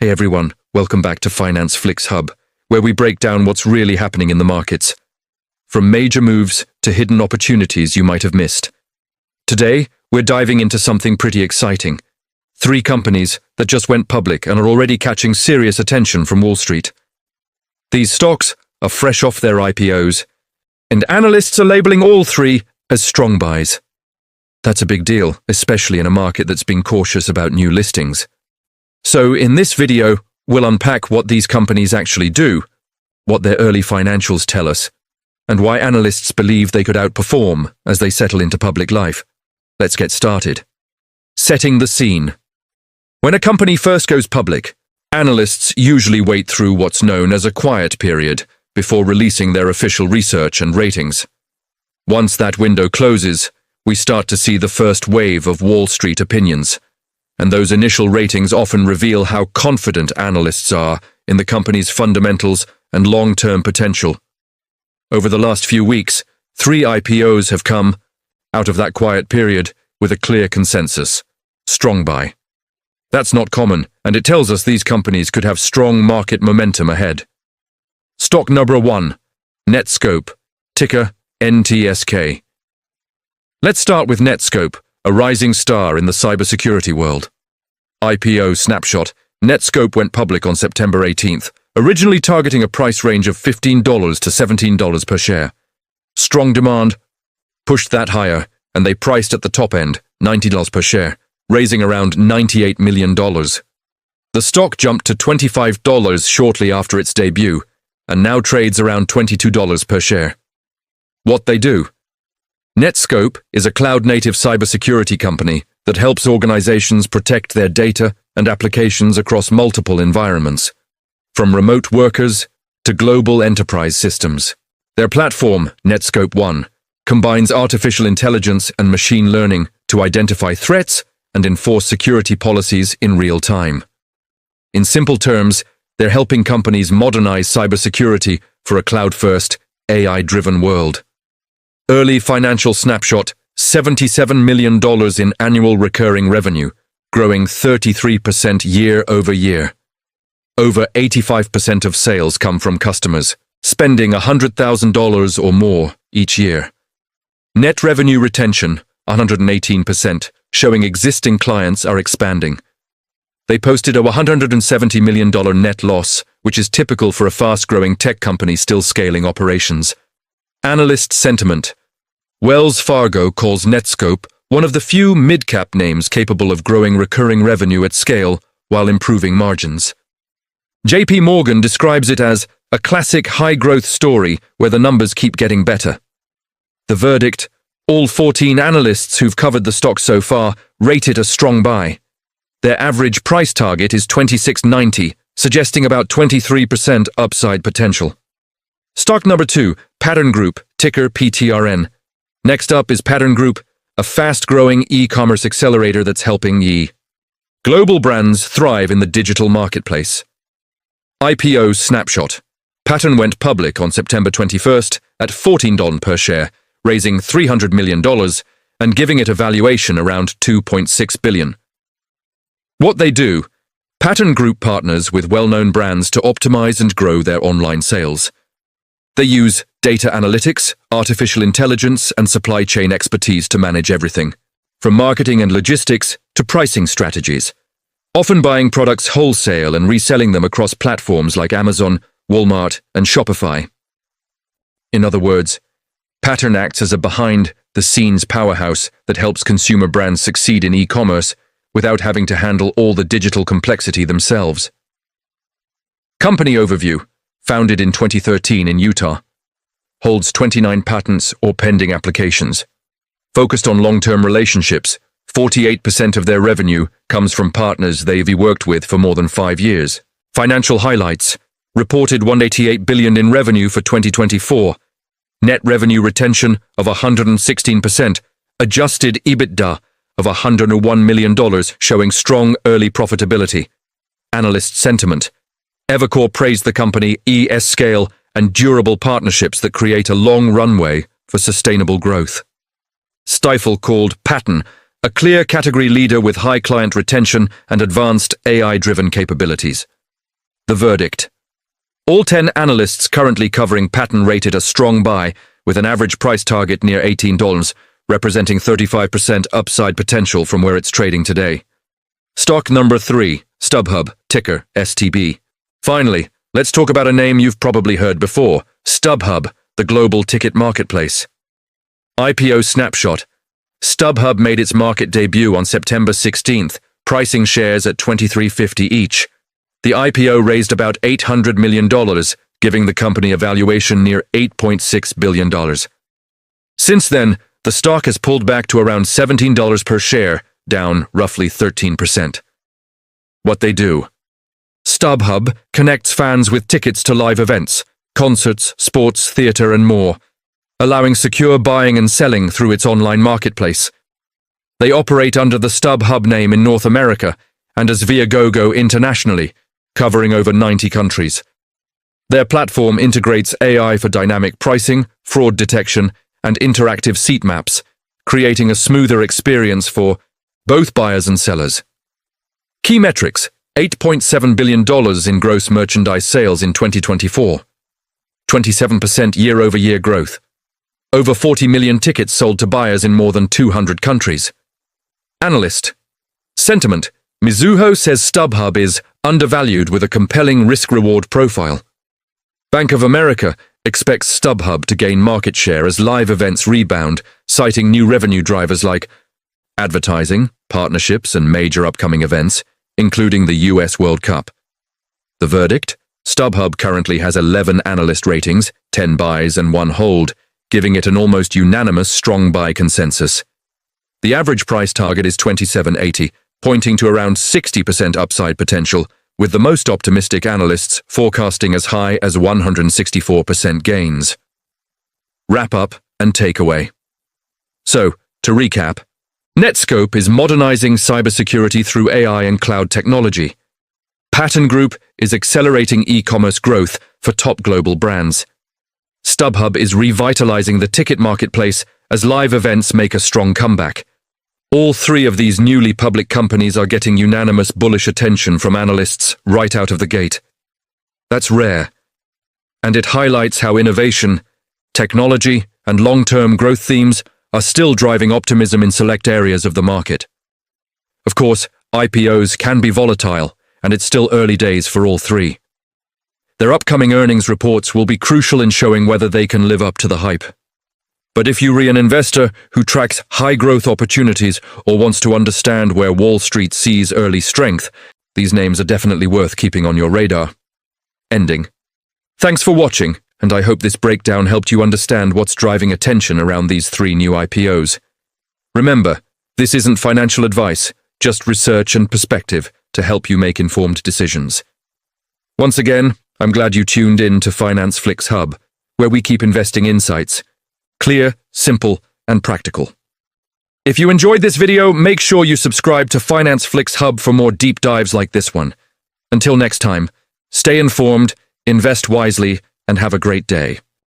Hey everyone, welcome back to Finance Flicks Hub, where we break down what's really happening in the markets. From major moves to hidden opportunities you might have missed. Today, we're diving into something pretty exciting. 3 companies that just went public and are already catching serious attention from Wall Street. These stocks are fresh off their IPOs, and analysts are labeling all 3 as strong buys. That's a big deal, especially in a market that's been cautious about new listings. So in this video, we'll unpack what these companies actually do, what their early financials tell us, and why analysts believe they could outperform as they settle into public life. Let's get started. Setting the scene. When a company first goes public, analysts usually wait through what's known as a quiet period before releasing their official research and ratings. Once that window closes, we start to see the first wave of Wall Street opinions, and those initial ratings often reveal how confident analysts are in the company's fundamentals and long-term potential. Over the last few weeks, 3 IPOs have come out of that quiet period with a clear consensus: strong buy. That's not common, and it tells us these companies could have strong market momentum ahead. Stock number 1, NetSkope, ticker NTSK. Let's start with NetSkope, a rising star in the cybersecurity world. IPO snapshot: NetSkope went public on September 18th, originally targeting a price range of $15 to $17 per share. Strong demand pushed that higher, and they priced at the top end, $90 per share, raising around $98 million. The stock jumped to $25 shortly after its debut, and now trades around $22 per share. What they do? NetSkope is a cloud-native cybersecurity company that helps organizations protect their data and applications across multiple environments, from remote workers to global enterprise systems. Their platform, NetSkope One, combines artificial intelligence and machine learning to identify threats and enforce security policies in real time. In simple terms, they're helping companies modernize cybersecurity for a cloud-first, AI-driven world. Early financial snapshot: $77 million in annual recurring revenue, growing 33% year over year. Over 85% of sales come from customers spending $100,000 or more each year. Net revenue retention: 118%, showing existing clients are expanding. They posted a $170 million net loss, which is typical for a fast-growing tech company still scaling operations. Analyst sentiment: Wells Fargo calls NetSkope one of the few mid-cap names capable of growing recurring revenue at scale while improving margins. JP Morgan describes it as a classic high-growth story where the numbers keep getting better. The verdict: all 14 analysts who've covered the stock so far rate it a strong buy. Their average price target is $26.90, suggesting about 23% upside potential. Stock number 2, Pattern Group, ticker PTRN. Next up is Pattern Group, a fast-growing e-commerce accelerator that's helping global brands thrive in the digital marketplace. IPO snapshot: Pattern went public on September 21st at $14 per share, raising $300 million and giving it a valuation around $2.6 billion. What they do: Pattern Group partners with well-known brands to optimize and grow their online sales. They use data analytics, artificial intelligence, and supply chain expertise to manage everything, from marketing and logistics to pricing strategies, often buying products wholesale and reselling them across platforms like Amazon, Walmart, and Shopify. In other words, Pattern acts as a behind-the-scenes powerhouse that helps consumer brands succeed in e-commerce without having to handle all the digital complexity themselves. Company overview: Founded in 2013 in Utah. Holds 29 patents or pending applications. Focused on long-term relationships, 48% of their revenue comes from partners they've worked with for more than 5 years. Financial highlights: reported $188 billion in revenue for 2024. Net revenue retention of 116%. Adjusted EBITDA of $101 million, showing strong early profitability. Analyst sentiment: Evercore praised the company ES scale and durable partnerships that create a long runway for sustainable growth. Stifel called Pattern a clear category leader with high client retention and advanced AI-driven capabilities. The verdict. All 10 analysts currently covering Pattern rated a strong buy, with an average price target near $18, representing 35% upside potential from where it's trading today. Stock number 3, StubHub, ticker STB. Finally, let's talk about a name you've probably heard before, StubHub, the global ticket marketplace. IPO snapshot. StubHub made its market debut on September 16th, pricing shares at $23.50 each. The IPO raised about $800 million, giving the company a valuation near $8.6 billion. Since then, the stock has pulled back to around $17 per share, down roughly 13%. What they do. StubHub connects fans with tickets to live events, concerts, sports, theater, and more, allowing secure buying and selling through its online marketplace. They operate under the StubHub name in North America and as Viagogo internationally, covering over 90 countries. Their platform integrates AI for dynamic pricing, fraud detection, and interactive seat maps, creating a smoother experience for both buyers and sellers. Key metrics: $8.7 billion in gross merchandise sales in 2024, 27% year-over-year growth, over 40 million tickets sold to buyers in more than 200 countries. Analyst. Sentiment. Mizuho says StubHub is undervalued with a compelling risk-reward profile. Bank of America expects StubHub to gain market share as live events rebound, citing new revenue drivers like advertising, partnerships, and major upcoming events, including the US World Cup. The verdict? StubHub currently has 11 analyst ratings, 10 buys and 1 hold, giving it an almost unanimous strong buy consensus. The average price target is $27.80, pointing to around 60% upside potential, with the most optimistic analysts forecasting as high as 164% gains. Wrap up and takeaway. So, to recap, NetSkope is modernizing cybersecurity through AI and cloud technology. Pattern Group is accelerating e-commerce growth for top global brands. StubHub is revitalizing the ticket marketplace as live events make a strong comeback. All 3 of these newly public companies are getting unanimous bullish attention from analysts right out of the gate. That's rare, and it highlights how innovation, technology, and long-term growth themes are still driving optimism in select areas of the market. Of course, IPOs can be volatile, and it's still early days for all 3. Their upcoming earnings reports will be crucial in showing whether they can live up to the hype. But if you're an investor who tracks high-growth opportunities or wants to understand where Wall Street sees early strength, these names are definitely worth keeping on your radar. Ending. Thanks for watching, and I hope this breakdown helped you understand what's driving attention around these 3 new IPOs. Remember, this isn't financial advice, just research and perspective to help you make informed decisions. Once again, I'm glad you tuned in to Finance Flicks Hub, where we keep investing insights. Clear, simple, and practical. If you enjoyed this video, make sure you subscribe to Finance Flicks Hub for more deep dives like this one. Until next time, stay informed, invest wisely, and have a great day.